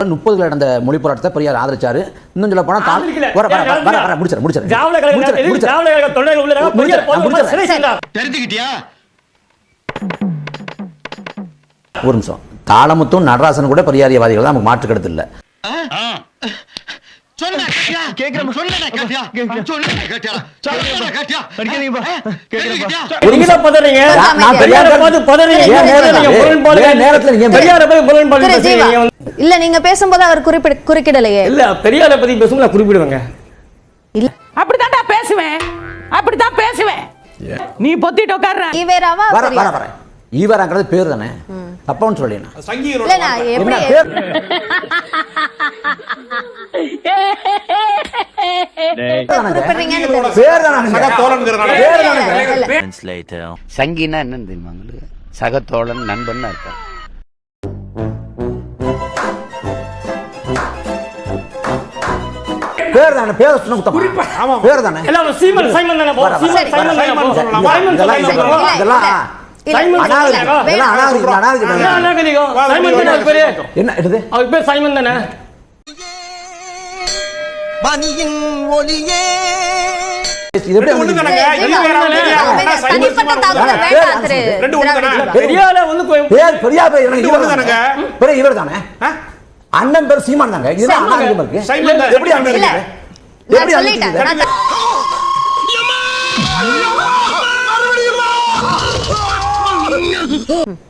30 நடந்த மொழி போராட்டத்தை பெரியார் ஆதரிச்சாரு. இன்னும் சொல்ல போனா ஒரு நிமிஷம், தாளமுத்தும் நடராசன் கூட பெரியாரியவாதிகள் தான், நமக்கு மாற்று கருத்து இல்லை. இல்ல நீங்க பேசும்போது அவர் குறுக்கிடலையே. இல்ல பெரியாரை பத்தி பேசும்போது நான் குறிப்பிடுவேங்க. இல்ல அப்படித்தான் பேசுவேன், அப்படித்தான் பேசுவேன். நீ பொத்திட்டு உட்கார்ற. ஈவேராவா வர ஈவேராங்கிறது பேர் தானே, தப்பான்னு சொல்லினா இல்ல நான் எப்படி சங்கினா என்னன்னு தெரியுமா உங்களுக்கு? சகத்தோழன் நண்பன் அர்த்தம். பேர் தானே, பேர் சொன்னா பேர் தானே. சீமன் சைமன் தானே போ, சீமன் சைமன் தானே போ, சைமன் இதெல்லாம் சைமன் தானே. அண்ணன் பேர் சீமான் தாங்க. எப்படி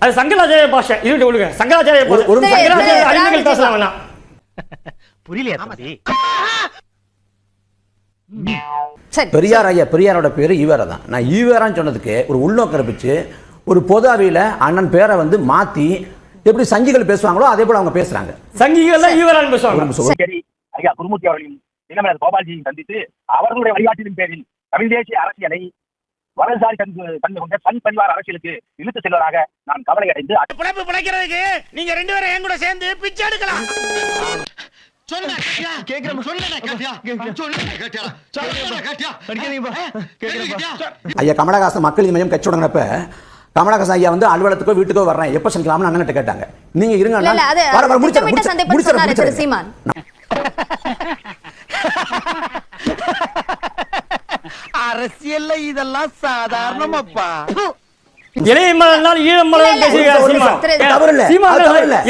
அது சங்கராச்சாரிய பாஷை. இருட்டு விடுங்க, சங்கராச்சாரிய அறிஞர்கள் பேசலாம் வேணாம். புரியலையா தம்பி? பெரியார் ஐயா, பெரியாரோட பேரு ஈவேரா தான். நான் ஈவேரான்னு சொன்னதுக்கு ஒரு உள்நோக்கம் இருந்துச்சு. ஒரு பொது அவையில அண்ணன் பேரை வந்து மாத்தி எப்படி சங்கிகள் பேசுவாங்களோ அதே போல அவங்க பேசுறாங்க. சங்கிகள் தான் ஈவேரான்னு பேசுவாங்க. சரி, ஐயா குருமூர்த்தி அவர்களையும் இளமலர் கோபால்ஜியையும் சந்தித்து அவர்களுடைய வழிகாட்டின் பேரில் தமிழ் தேசிய அரசியலை வலதுசாரி தன்மை கொண்ட சன் பரிவார அரசியலுக்கு இழுத்து செல்வதாக நான் கவலை அடைந்து பிழைக்கிறதுக்கு நீங்க 2 பேரும் என் கூட சேர்ந்து பிச்சை எடுக்கலாம். ஐயா கமலஹாசன் மக்கள் நீதி மையம் கட்சி தொடங்கினப்ப கமலஹாசன் ஐயா வந்து அலுவலகத்துக்கோ வீட்டுக்கோ வர்றேன், எப்ப சந்திக்கலாம்னு அண்ணன் கேட்டாங்க. நீங்க இருங்க அரசியல்ல இதெல்லாம் சாதாரணமாப்பா. இளைய மலர்னால் ஈழம் மலர் பேசுகிறார் சீமான்.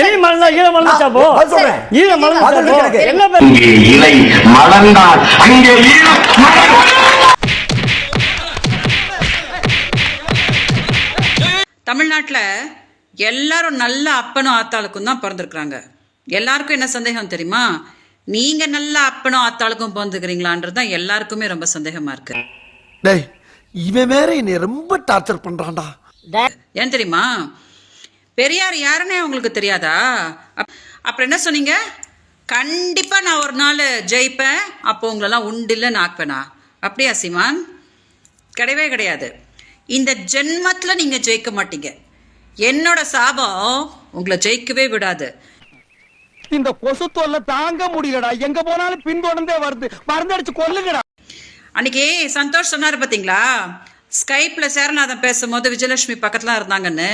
இளைய மலர்னால் ஈழம் மலர் சாப்போ, ஈழம் மலர் என்ன பேர்? இலை மலர்ந்தால் அங்கே ஈழம். தமிழ்நாட்டுல எல்லாரும் நல்ல அப்பனும் ஆத்தாளுக்கும் தான் பிறந்திருக்கிறாங்க. எல்லாருக்கும் என்ன சந்தேகம் தெரியுமா? நீங்க நல்ல அப்பனும் ஆத்தாளுக்கும் பிறந்துக்கிறீங்களான்றது தான் எல்லாருக்குமே ரொம்ப சந்தேகமா இருக்கு. இவன் வேற என்னை ரொம்ப டார்ச்சர் பண்றான்டா. ஏன் தெரியுமா? பெரியார் யாருன்னே உங்களுக்கு தெரியாதா? அப்புறம் என்ன சொன்னீங்க? கண்டிப்பா நான் ஒரு நாள் ஜெயிப்பேன், அப்போ உங்களெல்லாம் உண்டில்ல நாக்குவேனா? அப்படியா சீமான்? கிடையவே கிடையாது. இந்த ஜென்மத்தில் நீங்க ஜெயிக்க மாட்டீங்க. என்னோட சாபம் உங்களை ஜெயிக்கவே விடாது. இந்த கொசு தொல்லை தாங்க முடியலடா, எங்க போனாலும் பின்தொடர்ந்தே வருது, மருந்தடிச்சு கொல்லுங்கடா. அன்னைக்கு சந்தோஷ் சொன்னாரு பாத்தீங்களா, ஸ்கைப்ல சேரநாதன் பேசும்போது விஜயலட்சுமி பக்கத்துல இருந்தாங்கன்னு.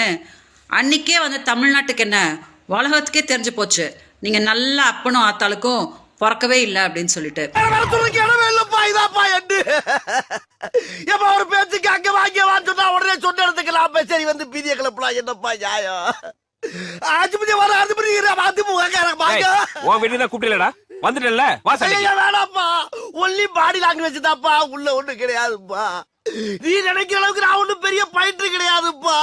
அன்னைக்கே வந்து தமிழ்நாட்டுக்கு என்ன உலகத்துக்கே தெரிஞ்சு போச்சு, நீங்க நல்ல அப்பனும் ஆத்தாளுக்கும் பிறக்கவே இல்லை அப்படின்னு சொல்லிட்டு. ஒரு பேச்சுக்கு அங்க வாங்கி வாங்கினா உடனே சொன்ன இடத்துக்கலாம். சரி வந்து பீதிய கிளப்பலாம், என்னப்பா நியாயம்? ஆஜிபதி வர ஆஜிபதி கூப்பிடலடா, வந்துட்டல வேணாப்பா. ஒன்லி பாடி லாங்குவேஜ் தான்ப்பா, உள்ள ஒண்ணு கிடையாதுப்பா. நீ நினைக்கிற அளவுக்கு நான் ஒண்ணும் பெரிய பயிற்று கிடையாதுப்பா,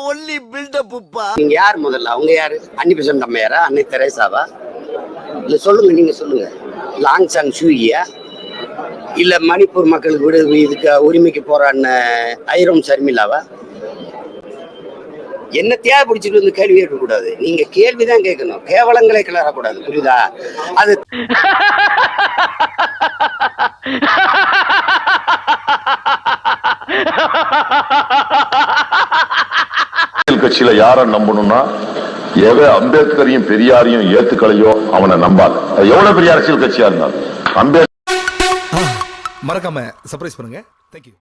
ஒன்லி பில்டப்புப்பா. நீங்க யார் முதல்ல? அவங்க யாரு? அன்னி பெசன்ட் அம்மையாரா? அன்னை தெரேசாவா? இல்ல சொல்லுங்க, நீங்க சொல்லுங்க. லாங் சாங் சூயியா? இல்ல மணிப்பூர் மக்களுக்கு இதுக்கு உரிமைக்கு போறான்னு ஐரோம் சர்மிளாவா? என்ன தேவை பிடிச்சிட்டு வந்து கேள்வி கேட்க கூடாது. நீங்க கேள்விதான் கேட்கணும், கேவலங்களை கிளறக்கூடாது. புரியுதா? அது கட்சியில யார நம்பணும்னா, அம்பேத்கரையும் பெரியாரையும் ஏத்துக்கலையோ அவனை நம்பாது. எவ்வளவு பெரிய அரசியல் கட்சியா இருந்தாலும் அம்பேத்கர். மறக்காம சர்ப்ரைஸ் பண்ணுங்க. தேங்க்யூ.